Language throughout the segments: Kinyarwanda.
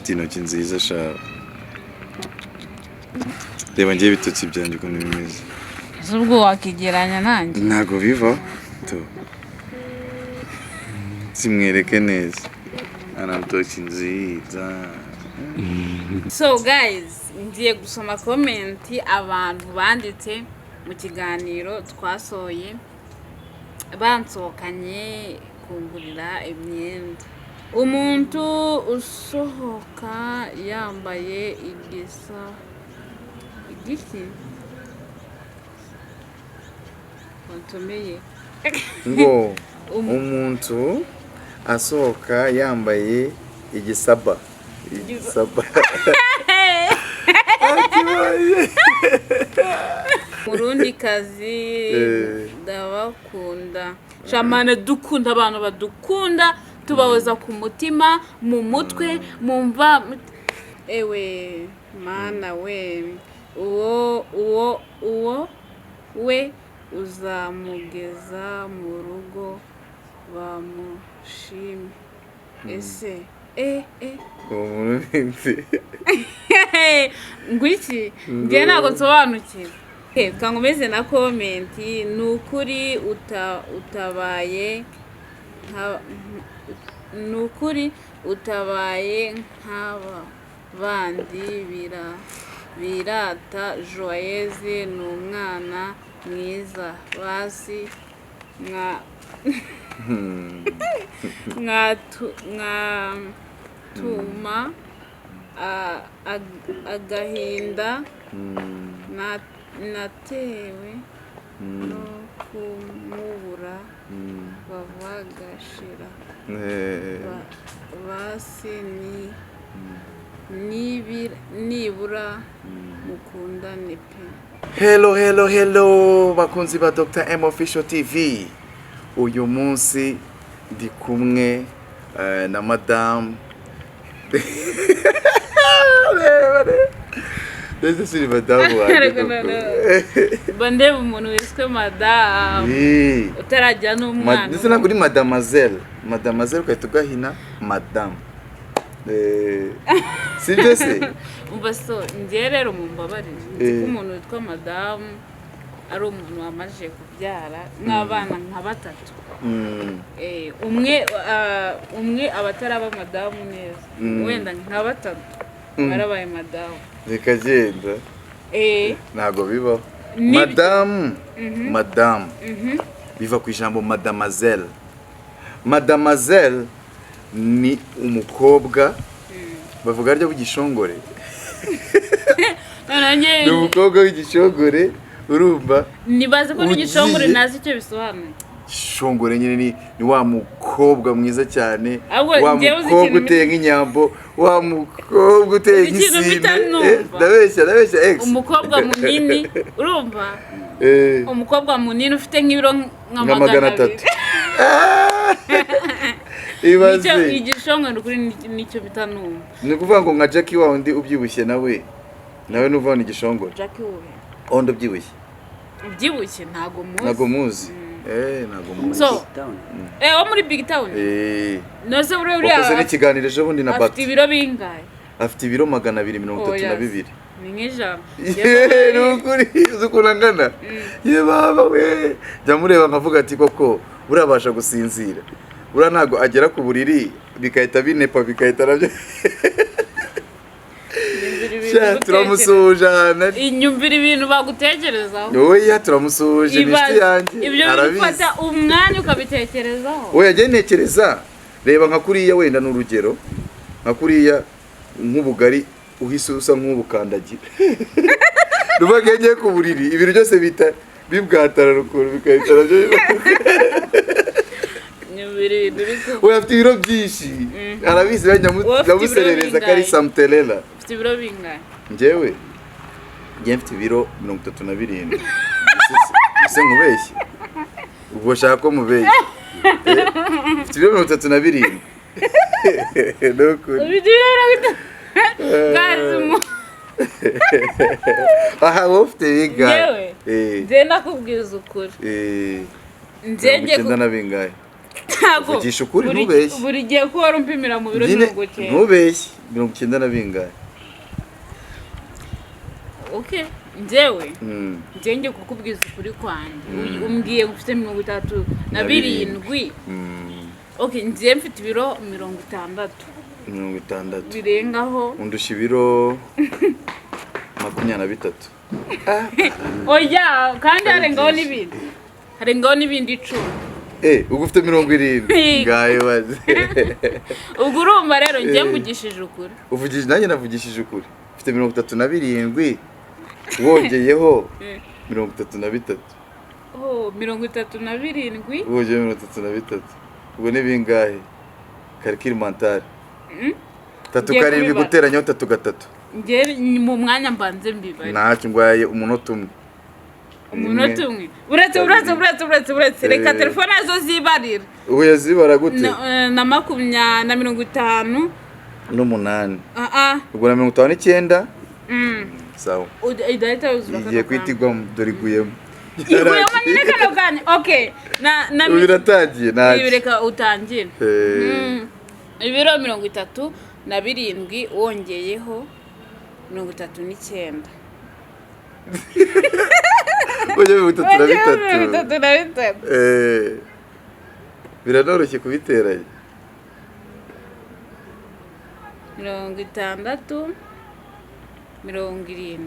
ufite intoki nziza sha. Reba ngiye bitotsi byanjye ukuntu bimeze. Zubwo wakigeranya nanjye. Ntago biva. To. Simwereke neza. Ana ntoki nziza. So guys, ngiye gusoma comment abantu banditse mu kiganiro twasohoye bansohokanye kungurira imyenda. Umuntu usohoka yambaye igiki wantomeye ngo umuntu asohoka yambaye igisaba. Murundi kazi ndabakunda shamane dukunda abantu badukunda tubahoza ku mutima mu mutwe mumva ewe mana we uwo we uzamugeza mu rugo bamushime ese ngwiki ngiye ntabwo nsobanukiwe kangumeze na komenti nukuri utabaye nk'aba bandi birata Joyeuse n'umwana mwiza basi tuma agahinda natewe no kumubura bavagashira basi nibura mukundane pe. Hello bakunzi ba Dr. M Official TV. Uyu munsi ndi kumwe na madame Ndetse siri madame bande umuntu wiswe madame utarajya n'umwana ndetse ntabwo uri mademoiselle ukahita ugahina madame sibyo se umva so njye rero mumbabarire ko umuntu witwa madame ari umuntu wamaje kubyara n'abana nka batatu umwe abataraba madamu neza wenda nka batatu barabaye madamu bikagenda ntago bibaho madamu biva ku ijambo mademoiselle ni umukobwa bavuga arya w'igishongore ni umukobwa w'igishongore urumva nibaze ko n'igishongore nazi icyo bisobanuye. Shongore nyine ni wa mukobwa mwiza cyane, wa mukobwa uteye nk'inyambo, wa mukobwa uteye nk'isine. Ndabeshya ex. Umukobwa munini urumva? Umukobwa munini ufite nk'ibiro nka 300. Ibaze igishongore kuri nicyo bitanumva. Ni kuvuga ngo nka Jackie wa undi ubyibushye nawe nuva ni igishongore. Jackie we ondo byibushye ntago muzi. Ntago muzi. So wo muri Big Town noze uri akoze n'ikiganiro ejo bundi na Bat. Afite ibiro bingahe? Afite ibiro 232. Ni nk'ijana. Nukuri uzukunangana. Ye baba we jya mureba nkavuga ati koko urabasha gusinzira. Ura ntago agera ku buriri bikahita binepa bikahita nabyo. Turamusujana inyumvira ibintu bagutekerezaho. Oya turamusuje nishiti yanjye. Ibyo bifata umwanya ukabitekerezaho. Oya jye ntekereza reba nka kuriya wenda n'urugero nka kuriya nk'ubugari uhise usa nk'ubukandagira. Rubagenge ku buriri ibintu byose bita bibwatara rukuru bikahita nabyo. Oya afite ibiro byinshi arabizi ndamuserereza kari samtelela. Ufite ibiro bingahe? Njyewe mfite ibiro 37. Ese nkubeshye ubwo shaka ko mubeshye. Ufite ibiro 37. Nukuri gazimu aha wofite biga nje nakubwiza ukuri nje kugenda bingahe ntago Vugisha ukuri ntubeshye. buri gihe ko wari umpimira mu biro Nyine 90. ntubeshye 90 na bingahe. Okay, njyewe njye kukubwiza ukuri kwanjye umbwiye ufite 37. Okay, njye mfite ibiro 60. 60 birengaho undusha ibiro 23. oya kandi harengaho n'ibindi 10. Ubwo ufite 70 ngayo baze. ubwo urumva rero njye mvugishije ukuri. Uvugije nanjye navugishije ukuri. Ufite 37 wongeyeho 33. Oh, 37. Wongeyeho 33. Ubwo ni bingahe? Calcul mental. 3 karindwi guteranyaho 3 gatatu. Njye mu mwanya mbanze mbibare. Ntacyo ngwaye umunota umwe. Uretse reka telefone nazo zibarira. Uye zibara gute? Na 50 n'umunani. Ubwo na 59. Sawa. Idahita yuzura igiye kwitigwa dore iguyemo. Iguyemo nyine kano kanya. Okay. Biratangiye naje. Bireka utangire. Ibiro 37 wongeyeho 39. Oye 33. Biranoroshye kubiteranya. 60 70.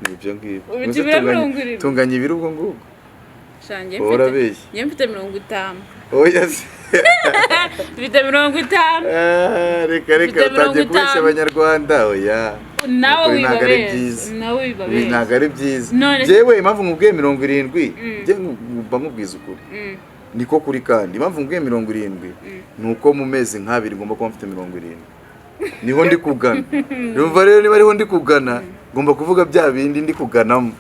Nibyo ngibyo. Tunganya ibiro ubwo ngubwo. Shange mfite. Njye mfite 50. Oya. Mfite 50. Reka utangiye kubeshya abanyarwanda. Oya. Nawe wibabeza. Ntabwo ari byiza. Jewe impamvu nkubwiye 70, njye mba nkubwiza ukuri. Niko kuri kandi impamvu nkubwiye 70 nuko mu mezi nk'abiri ngomba kuba mfite 70. Niho ndi kugana. Yumva rero niba ariho ndi kugana ngomba kuvuga bya bindi ndi kuganamo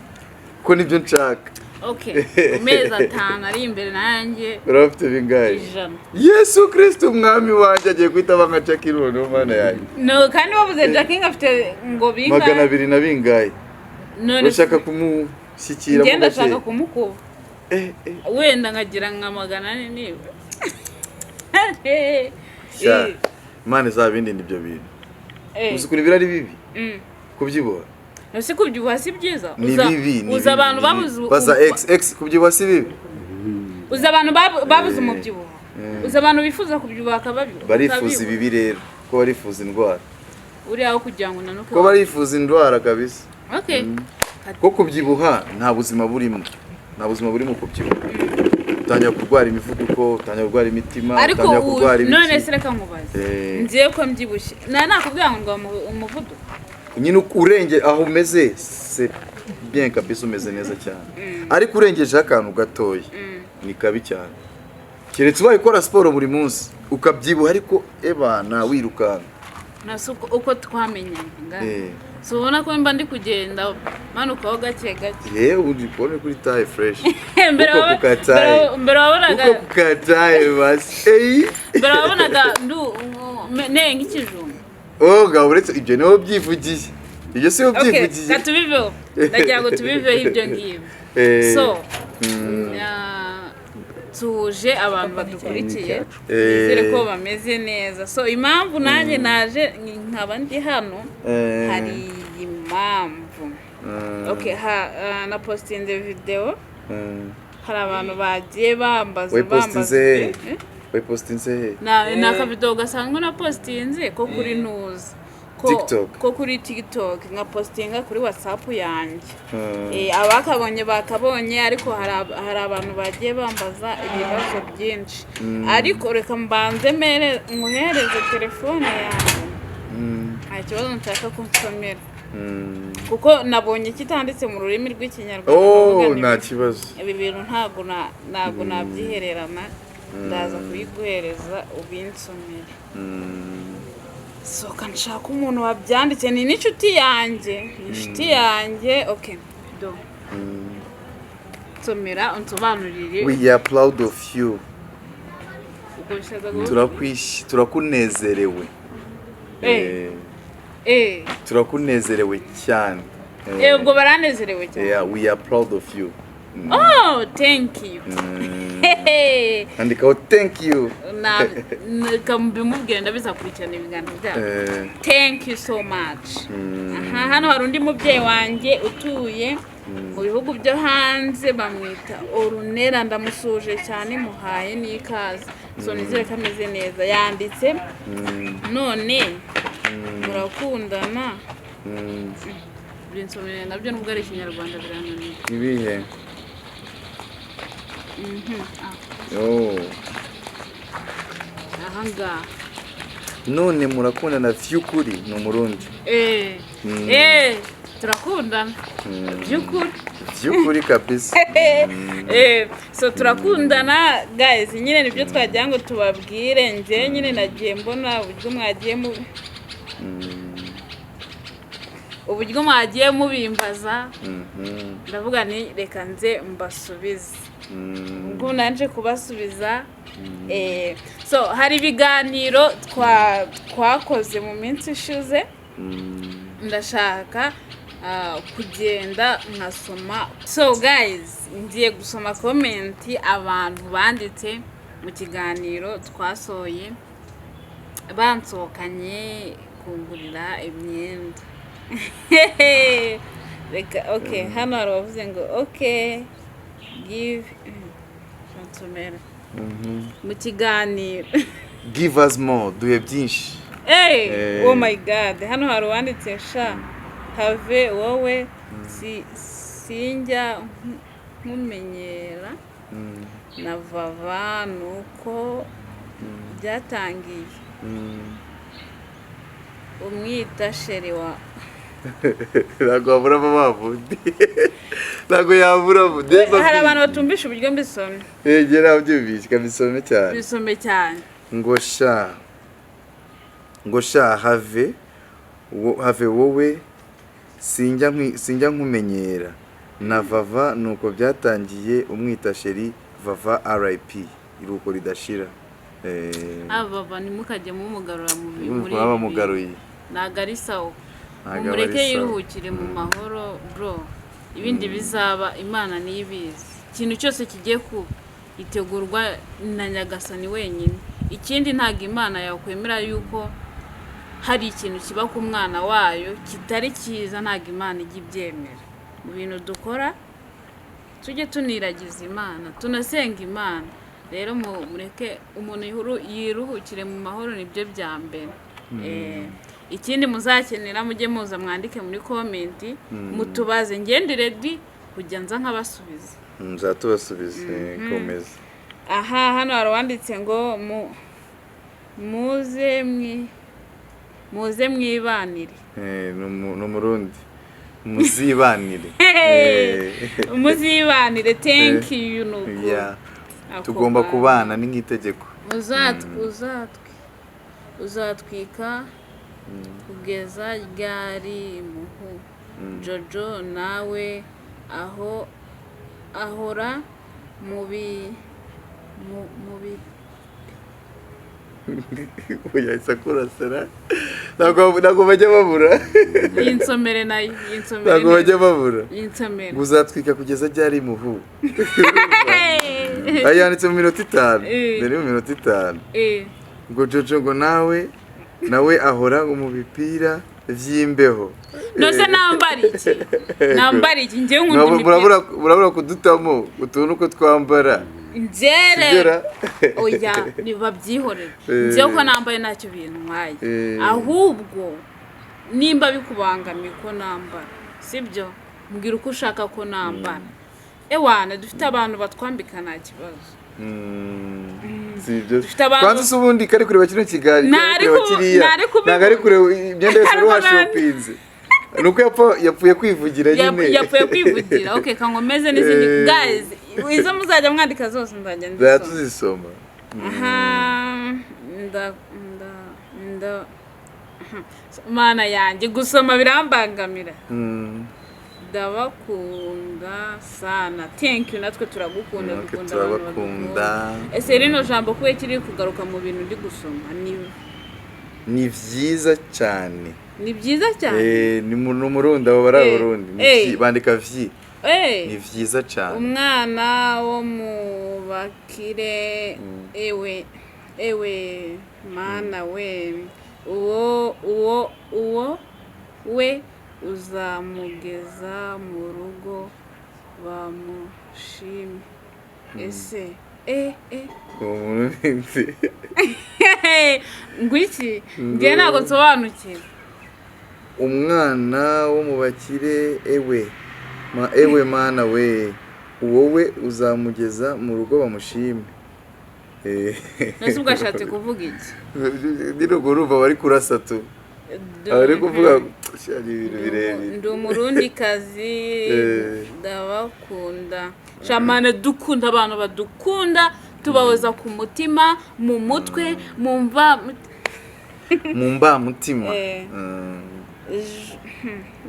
ko nibyo nshaka. Okay, umezi 5 ari imbere nanjye. Urafite bingahe? 100. Yesu Kristo umwami wanjye agiye kwita banga Jackie no mana yanjye. No, kandi bavuze Jackie ngafite ngo bingahe? 200 na bingahe? None ushaka kumushyikira mu gace. Ngenda shaka kumukuba. Wenda ngagira nka 400 niba. Mane za bindi ndibyo bintu. Uzukuri birari bibi. Kubyibuha. Nose kubyibuha si byiza. Uza abantu babuze baza x kubyibuha si bibi. Uza abantu babuze umubyibuha. Uza abantu bifuza kubyibuha akababi. Barifuza ibibi rero ko barifuza indwara. Uri aho kugira ngo nanuke. Ko barifuza indwara kabisa. Okay. Ko kubyibuha nta buzima burimo. Nta buzima burimo kubyibuha. Utangira kurwara imivuduko, utangira kurwara imitima, utangira kurwara ibiki. None se reka nkubaze. Ngiye ko mbyibushye. Nakubwira ngo umuvuduko. Nyine urenge aho umeze c'est bien kabisa umeze neza cyane. Ariko urengeje akantu gatoya ni kabi cyane. Keretse ubaye ukora siporo buri munsi ukabyibuha ariko ebana wirukanga. Nasuko uko twamenyanye so ubona ko mba ndi kugenda manukaho gake gake. Uri kubona kuri taye fresh. Mbere wabonaga uko kukataye basi. Mbere wabonaga nenga ikijumba. Gaburetse ibyo niho byivugiye. Ibyo si byivugiye. Okay, katubiveho. Ndagira ngo tubiveho ibyo ngibyo. So tuje abantu badukurikiye bizere ko bameze neza. So impamvu nanjye naje nkaba ndi hano hari impamvu. Okay, na posting the video. Hari abantu bagiye bambaza. We postinze na ka video gasanzwe na postinze ko kuri news ko kuri TikTok nka postinga kuri WhatsApp yanjye. Abakabonye bakabonye ariko hari abantu bagiye bambaza ibibazo byinshi. Ariko reka mbanze muhereze telefone yanjye. Ikibazo nshaka kunsomera. Kuko nabonye kitanditse mu rurimi rw'ikinyarwanda. Nta kibazo. Ibi bintu ntago nabyihererana. Ndaza kuyiguhereza ubinsomere. So kanshaka umuntu wabyanditse ni n'inshuti yanjye. Okay, do somera unsobanurire. We are proud of you. Turakunezerewe. Turakunezerewe cyane. Ubwo baranezerewe cyane. We are proud of you. Oh, thank you. andikaho thank you. Kamubimubwira ndabizakurikirana ibiganiro byawe. Thank you so much. Hano hari undi mubyeyi wanjye utuye mu bihugu byo hanze bamwita Orunera, ndamusuje cyane muhaye n'ikaze. So nizere ko ameze neza. Yanditse none murakundana. Binsomere nabyo nubwo ari ikinyarwanda birananiye. Ibihe? Oh. Ahanga. None murakundana vy'ukuri ni umurundi? Turakundana. Vy'ukuri. Vy'ukuri kabisa. So turakundana guys, nyine nibyo twagira ngo tubabwire. Nje nyine nagiye mbona uburyo mwagiye mubimbaza. Ndavuga ni reka nze mbasubize. Ubwo nanje kubasubiza. So hari ibiganiro twakoze mu minsi ishize. Ndashaka kugenda nkasoma. So guys, ngiye gusoma comment abantu banditse mu kiganiro twasoye bansokanye kungurira imyenda. Okay, hano hari bavuze ngo okay give nsomera mu kiganiro give us more, duhe byinshi. Oh my god, hano hari wanditse sha have wowe sinjya nkumenyera na vava nuko byatangiye umwita sheri wa ntabwo wabura amavundi. Ntabwo yabura vundi. Hari abantu batumbisha uburyo mbisomye. Gera ubyumvise kabisome cyane. Bisome cyane. Ngo sha have wowe sinjya nkumenyera na vava nuko byatangiye umwita sheri vava RIP iruko ridashira. Vava nimukajye mumugarura muri mugaruye. Nagari sawa. Umureke yiruhukire mu mahoro bro. Ibindi bizaba Imana niyibizi. Ikintu cyose kigiye kuba itegurwa na Nyagasani wenyine. Ikindi ntago Imana yakwemera yuko hari ikintu kiba ku mwana wayo kitari cyiza, ntago Imana igibyemera. Mu bintu dukora tujye tuniragiza Imana, tunasenga Imana. Rero mureke umuntu yiruhukire mu mahoro nibyo bya mbere. Ikindi muzakenera mujye muza mwandike muri comment mutubaze, ngende ready kujya nza nkabasubiza. Nzatubasubize komeza. Hano harwanditse ngo muze mwibanire. No murundi muzibanire. Muzibanire, thank you nuko. Yeah. Tugomba kubana ni nk'itegeko. Uzatwika kugeza ryari muhu. Jojo nawe ahora mubi oya isakura sera ntabwo bajya babura. Yinsomere nayo ntabwo bajya babura. Yinsomere uzatwika kugeza ryari muhu. Ayanditse mu minota 5. Mbere mu minota 5. Ngo Jojo ngo nawe ahora mu bipira vy'imbeho. Nose nambari iki ngiye nkunda. Murabura kudutamo utuntu ko twambara. Njere oya nibabyihorera. Ngiye ko nambaye ntacyo bintu mwaye. Ahubwo nimba bikubangamiye ko nambara, sibyo? Mbwira uko ushaka ko nambara. Ewana dufite abantu batwambika nta kibazo. Sibyo. Kwanza ubundi kari kureba kino kiganiro nagari kureba imyenda yose ruhashopinze. Nuko yapfuye kwivugira nyine. Yapfuye kwivugira. Okay, kangomeze n'izindi guys. Izo muzajya mwandika zose nzajya ndisoma. Tuzisoma. Mana yanjye gusoma birambangamira. Ndabakunda sana. Thank you, natwe turagukunda, dukunda turabakunda. Ese rino jambo kuwe kiri kugaruka mu bintu ndi gusoma ni vyiza cyane. Ni byiza cyane. Ni umurundi abo bari abarundi. Bandika vyi. ni vyiza cyane. Umwana wo mu bakire ewe mana we uwo we uzamugeza mu rugo bamushime. Ese ngwiki ngiye ntabwo nsobanukiwe. Umwana wo mu bakire ewe mana we wowe uzamugeza mu rugo bamushime. Nese ugashatse kuvuga iki? Ndirugo urumva bari kurasa tu. Ari kuvuga cyari ibintu birebire. Ndi umurundi kazi ndabakunda. Shamane dukunda abantu badukunda tubahoza ku mutima mu mutwe mumva mutima.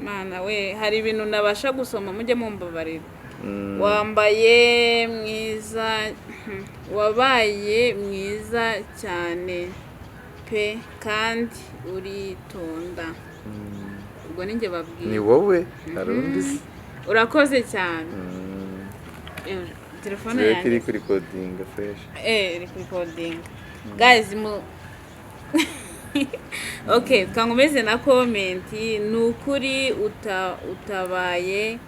Mana we hari ibintu nabasha gusoma mujye mumbabarira. Wambaye mwiza wabaye mwiza cyane pe kandi uritonda. Ubwo ninjye babwiye. Ni wowe harundi. Urakoze cyane. Telefone yanjye iri kuri recording fresh. Iri kuri recording. Guys Okay, kangumeze na comment nukuri utabaye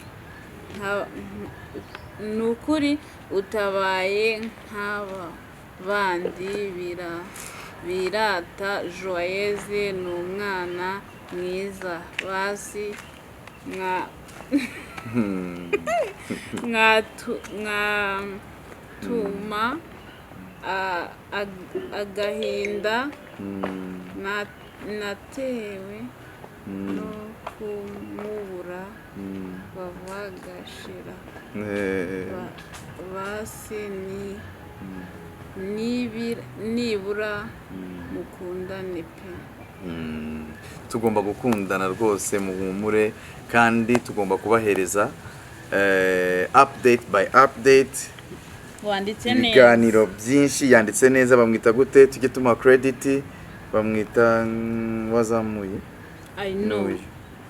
nukuri utabaye nk'aba bandi birata Joyeuse n'umwana mwiza basi tuma agahinda natewe no kumubura bavagashira basi nibura mukundane pe. Tugomba gukundana rwose muhumure kandi tugomba kubahereza update by update. Wanditse neza ibiganiro byinshi yanditse neza. Bamwita gute tujye tuma credit? Bamwita wazamuye I know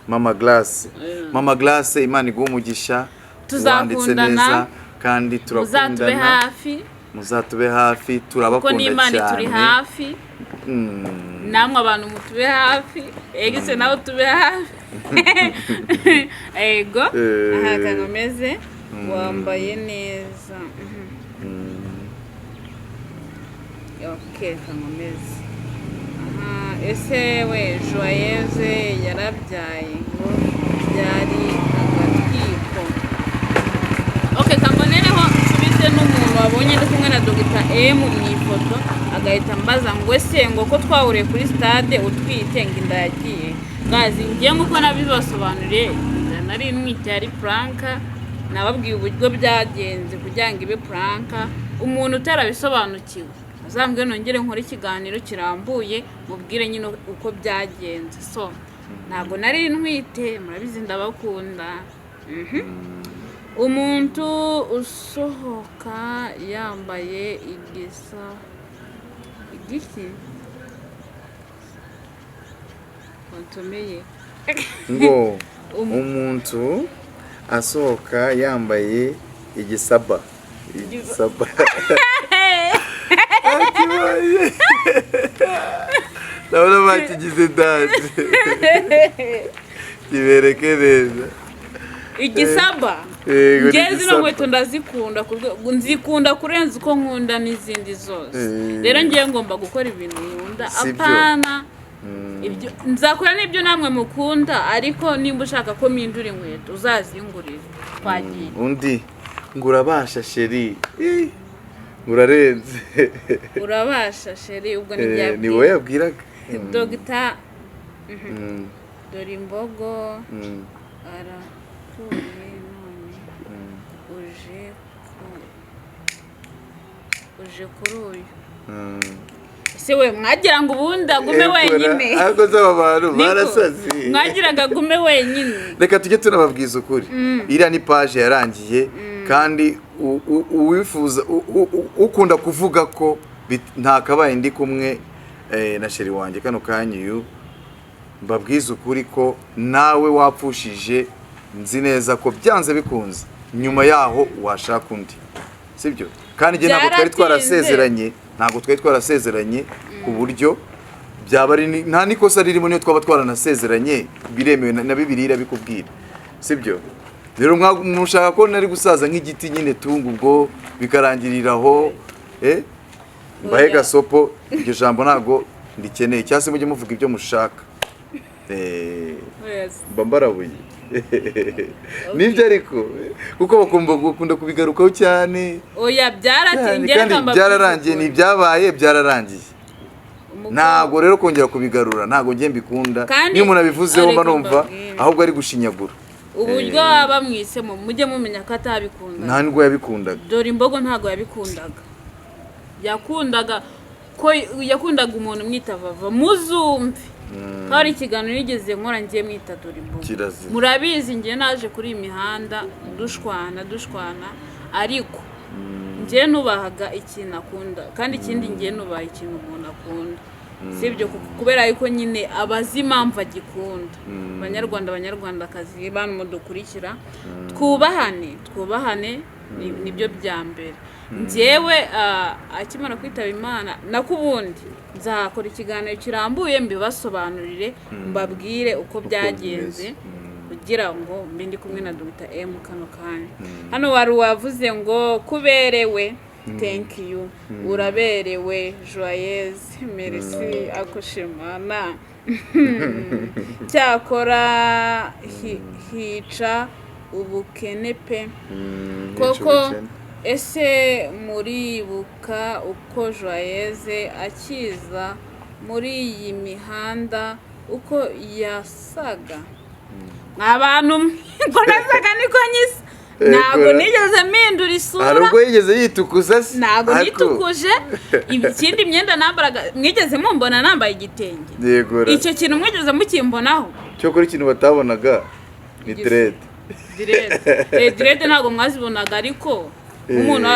Mama Glass. Mama Glass Imana iguha umugisha. Wanditse neza kandi turakundana. Muzatube hafi turabakunda cyane. Kuko n'Imana turi hafi. Namwe abantu mutube hafi. Egise nawe tube hafi. Ego aha kangomeze wambaye neza. Okay kangomeze. Ese we Joyeuse yarabyaye ngo byari agatwiko. Okay kambonereho nsubize n'umuntu wabonye ndi kumwe na Dr. M mu ifoto agahita mbaza ngo ese ngo ko twahuriye kuri stade utwite ngo inda yagiye. Gazi ngiye nguko nabibasobanuriye nari ntwite yari pranka nababwiye uburyo byagenze kugira ngo ibe pranka. Umuntu utarabisobanukiwe azambwe nongere nkora ikiganiro kirambuye mubwire nyine uko byagenze. So ntago nari ntwite murabizi ndabakunda. Umuntu usohoka yambaye igiki kontomeye ngo umuntu asohoka yambaye igisaba. Ndabona bakigize dance. Kibereke neza. Igisaba. Ngeze no nkweto ndazikunda nzikunda kurenza uko nkunda n'izindi zose. Rero ngiye ngomba gukora ibintu nkunda apana. Ibyo nzakora n'ibyo namwe mukunda ariko nimba ushaka ko mpindura inkweto uzazingurira twagiye. Undi ngurabasha sheri. Urarenze. Urabasha sheri ubwo ni wowe yabwiraga. Dr. Dore imbogo arapfuye none uje kuri uyu. Ese we mwagira ngo ubundi agume wenyine. Ariko zaba abantu barasazi. Mwagiraga agume wenyine. Reka tujye tunababwiza ukuri. Iriya ni page yarangiye kandi uwifuza ukunda kuvuga ko nta kabaye ndi kumwe na sheri wanjye kano kanyu mbabwiza ukuri ko nawe wapfushije nzi neza ko byanze bikunze nyuma yaho washaka undi sibyo kandi njye ntabwo twari twarasezeranye ku buryo byaba ari nta nikosa ririmo niyo twaba twaranasezeranye biremewe na Bibiliya bikubwira sibyo rero mushaka ko nari gusaza nk'igiti nyine tungu ubwo bikarangiriraho mbahe gasopo iryo jambo ntago ndikeneye cyase mujye muvuga ibyo mushaka mbambarabuye nibyo ariko kuko bakunda kubigarukaho cyane oya byararangiye n'ibyabaye byararangiye ntago rero kongera kubigarura ntago ngiye mbikunda niyo umuntu abivuzeho mba numva ahubwo ari gushinyagura uburyo baba mwisemo mujye mumenya ko atabikunda nta nubwo yabikundaga dore imbogo ntago yabikundaga yakundaga umuntu mwita vava muzumve hari ikiganiro nigeze nkora ngiye mwita dore imbogo murabizi ngiye naje kuri iyi mihanda dushwana ariko ngiye nubahaga ikintu akunda kandi ikindi ngiye nubaha ikintu umuntu akunda sibyo kubera yuko nyine abazi impamvu agikunda banyarwandakazi bantu mudukurikira twubahane nibyo bya mbere njyewe akimara kwitaba Imana nakubundi nzakora ikiganiro kirambuye mbibasobanurire mbabwire uko byagenze kugira ngo mbindi kumwe na Dr. M kano kanya hano wari wavuze ngo kuberewe thank you uraberewe joyeuse merci akoshimana cyakora hica ubukene pe koko ese muribuka uko joyeuse akiza muri iyi mihanda uko yasaga abantu ngo nasaga niko nyisa ntabwo nigeze mpindura isura hari ubwo yigeze yitukuza se ntabwo nitukuje ikindi imyenda nambaraga mwigeze mumbona nambaye igitenge icyo kintu mwigeze mukimbonaho cyo kuri ikintu batabonaga ni direde ntabwo mwazibonaga ariko umuntu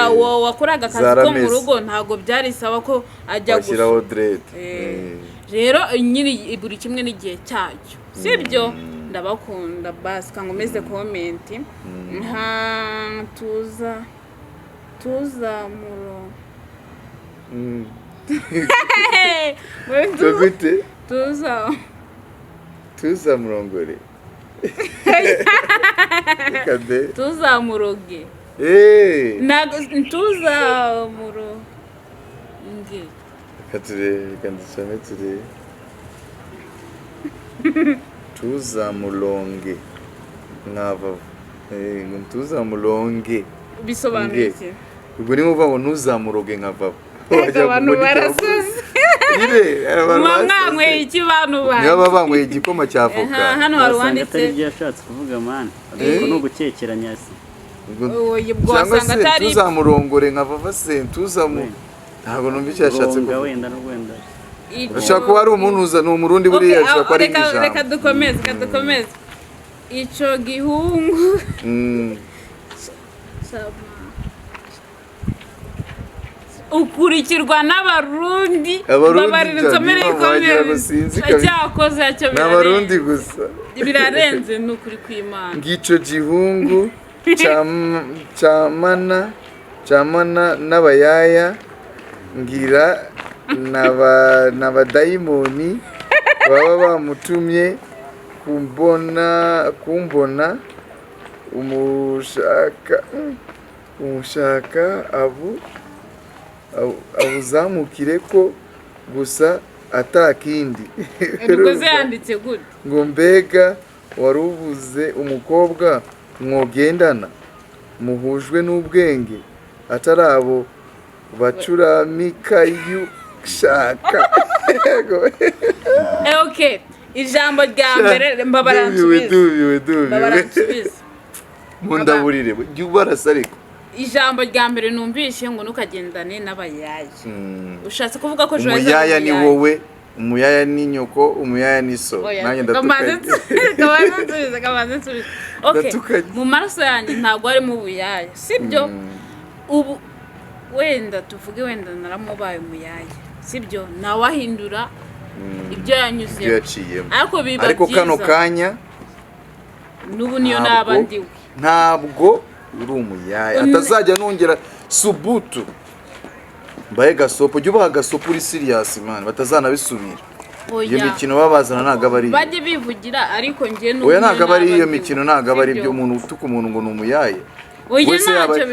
wakoraga akazi ko mu rugo ntabwo byari saba ko ajya gushyiraho direde rero nyine buri kimwe n'igihe cyacyo sibyo ndabakunda basi kangomeze comment tuzamurongore tuzamuroge tuzamuronge nkava tuzamuronge bisobanuye iki ubwo ni muvuga ngo ntuzamuroge nkava abantu barasoze mwanyweye iki bantu bane niba banyweye igikoma cya avoka hano hari uwanditse atari ibyo yashatse kuvuga mani ariko no gukekeranya se cyangwa se tuzamurongore nkava se ntabwo numva icyo yashatse kuvuga wenda no wenda urashaka kuba ari umuntu uza ni umurundi buriya ashobora kuba ari ijambo reka dukomeze icyo gihungu ukurikirwa n'abarundi n'abarundi gusa birarenze n'ukuri kw'Imana ngicyo gihungu cyamana n'abayaya ngira n'abadayimoni baba bamutumye kumbona umushaka abuzamukire ko gusa atakindi yanditse gute ngo mbega warubuze umukobwa mwogendana muhujwe n'ubwenge atari abo bacuramika yushaka okay ijambo rya mbere mbabaransubize mundaburire barasa ariko ijambo rya mbere numvishe ngo nukagendane n'abayaya ushatse kuvuga ko umuyaya ni wowe umuyaya ni nyoko umuyaya ni so nanjye ndatukanye okay mu maraso yanjye ntabwo harimo ubuyaya sibyo ubu wenda tuvuge wenda naramubaye umuyaya sibyo nawe ahindura ibyo yanyuze ariko kano kanya n'ubu niyo naba ndiwe ntabwo uri umuyaya atazajya nongera subutu mbaye gasopo jya ubaha gasopo uri serious man batazanabisubira iyo mikino babazana ntago abari bajye bivugira ariko ngiye oya ntago abari iyo mikino ntago abari byo umuntu utuka umuntu ngo numuyaye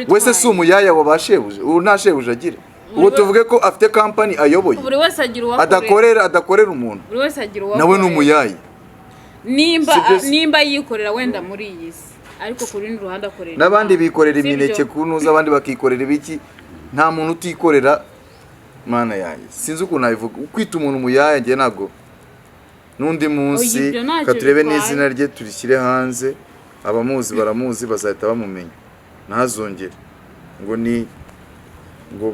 wese si umuyaya wabashebuje ubu nta shebuje agira ubu tuvuge ko afite company ayoboye buri wese agira uwo adakorera umuntu buri wese agira uwo nawe n'umuyaye nimba yikorera wenda muri iyi si ariko ku rundi ruhande akorera n'abandi bikorera imineke kunuza abandi bakikorera ibiki nta muntu utikorera mana yanjye sinzi ukuntu nabivuga ukwita umuntu umuyaya ngiye ntabwo n'undi munsi katurebe n'izina rye turishyire hanze abamuzi baramuzi bazahita bamumenya ntazongere ngo ni ngo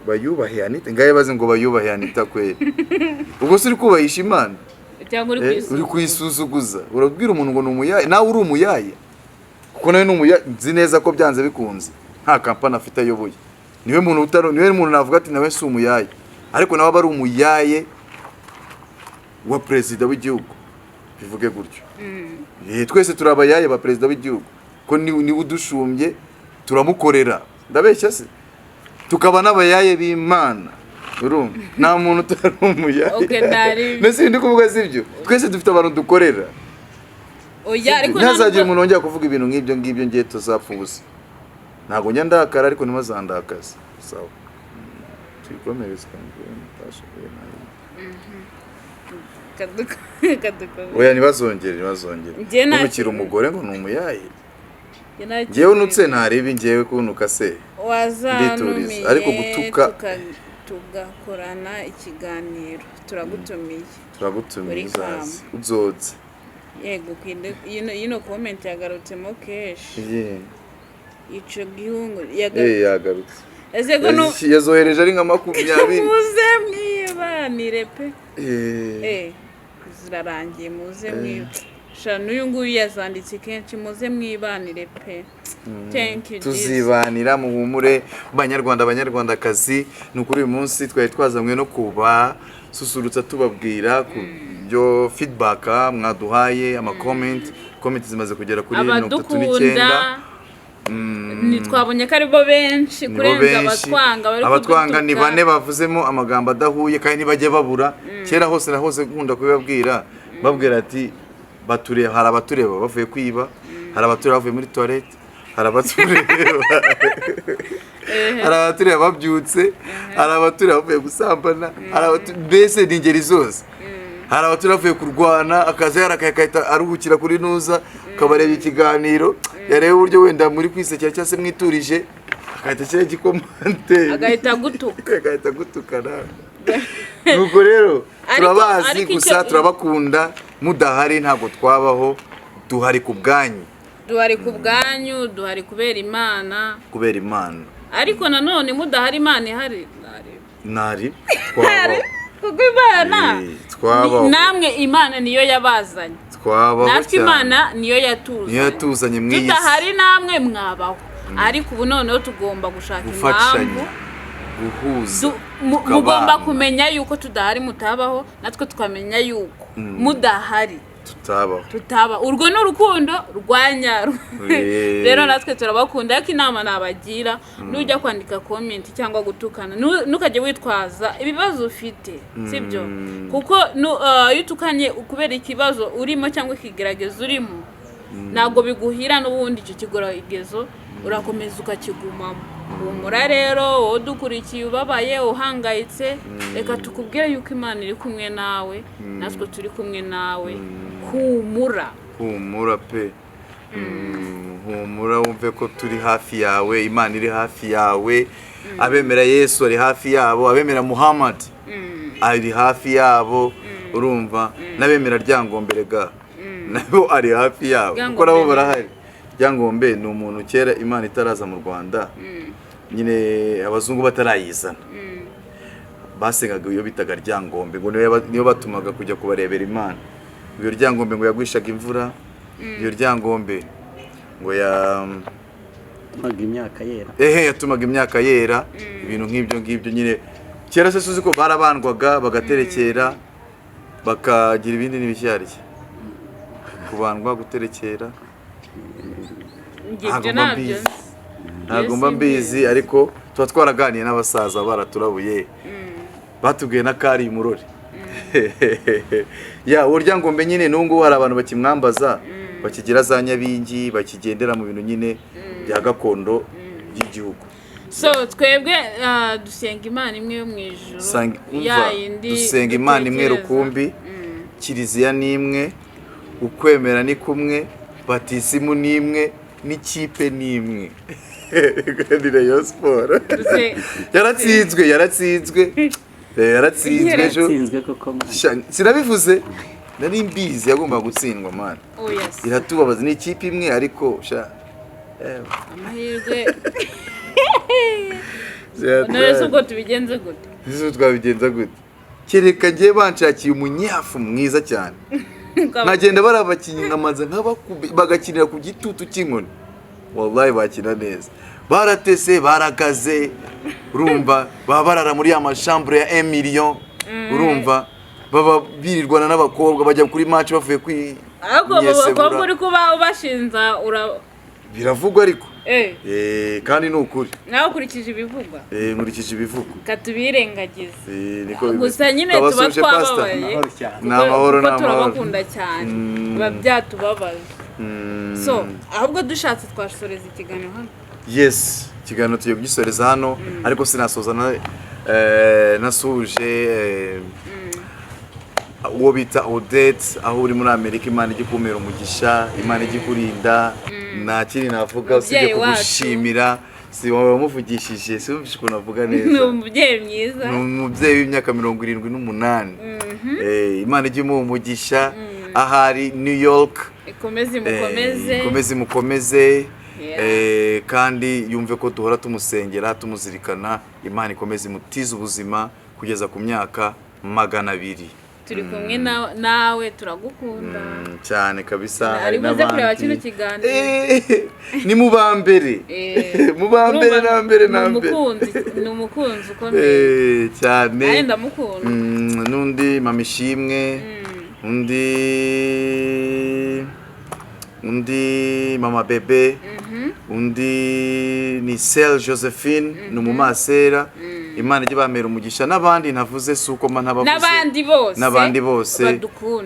bayubahe Anita ngaye baze ngo bayubahe Anita kweli ubwo se uri kubahisha Imana cyangwa uri kuyisuzuguza urabwira umuntu ngo ni umuyaye nawe uri umuyaye kuko nawe ni umuyaye nzi neza ko byanze bikunze nta kampani afite ayoboye niwe muntu navuga ati nawe si umuyaye ariko nawe aba ari umuyaye wa perezida w'igihugu bivuge gutyo twese turi abayaye ba perezida w'igihugu ko niwe udushumbye turamukorera ndabeshya se tukaba n'abayaye b'Imana urumva nta muntu utari umuyaye nese ndi kuvuga sibyo twese dufite abantu dukorera oya ariko ntazagira umuntu wongera kuvuga ibintu nk'ibyo ngiye tuzapfa ubusa ntabwo njya ndakara ariko ntimazandakaze sawa tuyikomereze oya ntibazongere ntumukire umugore ngo ni umuyaye ngewe unutse ntarebe ngewe kunuka se wazanumiye ariko gutuka tugakorana ikiganiro turagutumiye uzaze uzoze yego yino comment yagarutsemo kenshi ico gihungu yagarutse yazohereje ari nka 20 muze mwibanire pe zirarangiye muze mwishana uyu nguyu yazanditse kenshi muze mwibanire pe thank you tuzibanira mu humure banyarwandakazi nukuri uyu munsi twari twazamwe no kuba susurutsa tubabwira ku byo feedback mwaduhaye ama comment zimaze kugera kuri 39 twabonye ko aribo benshi kurenza abatwanga ni bane bavuzemo amagambo adahuye kandi ntibajye babura kera hose na hose gukunda kubibabwira babwira ati hari abatureba bavuye kwiba hari abatureba bavuye muri toilette hari abatureba babyutse hari abatureba bavuye gusambana mbese ni ingeri zose hari abatureba bavuye kurwana akaza yarakahita aruhukira kuri nuza kabareba ikiganiro yareba uburyo wenda muri kwisekera cyangwa se mwiturije agahita ashyira igikomante agahita gutukana nuko rero turabazi gusa turabakunda mudahari ntabwo twabaho duhari ku bwanyu duhari kubera Imana ariko nanone mudahari Imana ihari nari twabaho kuko Imana namwe Imana niyo yabazanye natwe Imana niyo yatuzanye mu isi tudahari namwe mwabaho ariko ubu noneho tugomba gushaka impamvu guhuza mugomba kumenya yuko tudahari mutabaho natwe tukamenya yuko mudahari tutaba urwo ni urukundo rwanyarwo rero natwe turabakunda ariko inama nabagira nujya kwandika comment cyangwa gutukana nukajye witwaza ibibazo ufite sibyo kuko iyo utukanye kubera ikibazo urimo cyangwa ikigerageza urimo ntabwo biguhira n'ubundi icyo kigeragezo urakomeza ukakigumamo humura rero wowe dukurikiye ubabaye uhangayitse reka tukubwire yuko Imana iri kumwe nawe natwe turi kumwe nawe humura pe humura wumve ko turi hafi yawe Imana iri hafi yawe abemera Yesu ari hafi yabo abemera Muhammad ari hafi yabo urumva n'abemera Ryangombe ga nabo ari hafi yabo kuko nabo barahari Ryangombe ni umuntu kera Imana itaraza mu Rwanda nyine abazungu batarayizana basengaga iyo bitaga Ryangombe ngo niyo batumaga kujya kubarebera Imana iyo Ryangombe ngo yagwishaga imvura iyo Ryangombe ngo yatumaga imyaka yera yatumaga imyaka yera ibintu nk'ibyo nyine kera se suzi ko barabandwaga bagaterekera bakagira ibindi n'ibishyarye kubandwa guterekera ibyo nabyo ntabwo mba mbizi ariko tuba twaraganiye n'abasaza baraturabuye batubwiye na kari murori ya urya ngo mbe nyine n'ubu hari abantu bakimwambaza bakigira za nyabingi bakigendera mu bintu nyine bya gakondo by'igihugu. So twebwe dusenga Imana imwe yo mu ijuru, dusenga Imana imwe rukumbi, kiliziya ni imwe, ukwemera ni kumwe, batisimu ni imwe, n'ikipe ni imwe. Ni Rayon Sport. Yaratsinzwe koko. Sinabivuze nari mbizi yagomba gutsindwa man. Oh yes. Iratubabaza ni ikipe imwe ariko amahirwe. None ubwo tubigenze gute? Twabigenza gute? Kereka ngiye banshakiye umunyafu mwiza cyane. Nagenda barabakinyi nkamaze bagakinira ku gitutu cy'inkoni. Wallahi bakina neza. Baratese barakaze urumva babarara muri amashambre ya 1 million urumva baba birirwana n'abakobwa bajya kuri match bavuye kwi abakobwa uri kuba ubashinza biravugwa ariko kandi ni ukuri nawe ukurikije ibivugwa nkurikije ibivugwa katubirengagize niko gusa nyine tuba twababaye n'amahoro turabakunda cyane biba byatubabaje so ahubwo dushatse twashoreza ikiganiro hano. Yes, ikiganiro tugiye kugisoreza hano ariko sinasoza nasuje uwo bita Odette aho uri muri Amerika. Imana igikumira umugisha, Imana igikurinda, nta kindi navuga usibye kugushimira. Si wowe wamuvugishije, si wumvishe ukuntu avuga neza. Ni umubyeyi mwiza, ni umubyeyi w'imyaka 78. Imana igimuha umugisha ahari New York, ikomeze mukomeze kandi yumve ko duhora tumusengera tumuzirikana. Imana ikomeze imutize ubuzima kugeza ku myaka 200. Turi kumwe nawe turagukunda cyane kabisa. Hari n'abandi kureba kino kiganiro ni mubambere nambere ni umukunzi ukomeye cyane. Ari ndamukunda. Nundi mama Ishimwe, undi mama Bebe, undi ni Sel Josephine numumasera. Imana ije bamera umugisha n'abandi navuze suko man habavuze n'abandi bose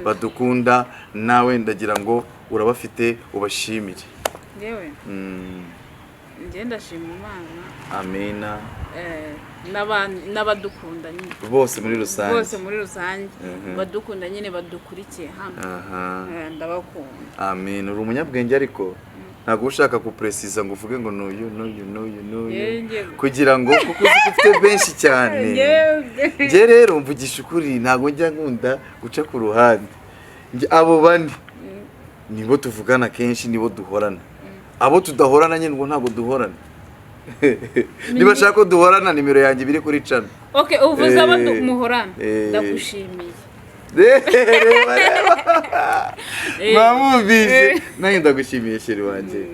badukunda. Nawe ndagira ngo urabafite ubashimire. Yewe nje ndashima Imana. Amina. N'abadukunda nyine bose muri rusange badukunda nyine badukurikiye hano. Ndabakunda. Amen. Uri umunyabwenge ariko ntabwo ushaka kupresiza ngo uvuge ngo n'uyu kugira ngo kuko ufite benshi cyane. Nge rero mvugisha ukuri ntabwo njya nkunda guca ku ruhande. Abo bandi nibo tuvugana kenshi, nibo duhorana. Abo tudahorana nyine ngo ntabwo duhorana. Niba shaka ko duhorana nimero yanjye biri kuri channel. Okay, uvuze abo muhorana. Ndagushimiye. Mamuvise nayo ndagushimiye sheri wanje.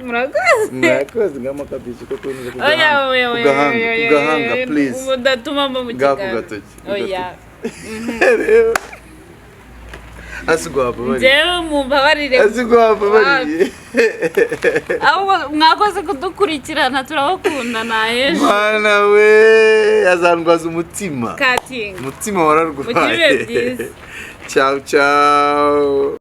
Murakoze ngamakabishi ko tunyuze kugahanga please. Udatuma mu kiganiro. Oya. Jewe mumbabarire. Aho mwakoze kudukurikirana turabakunda na ejo. Mana we azandwaza umutima. Katinga. Umutima wararwaye. Ciao ciao.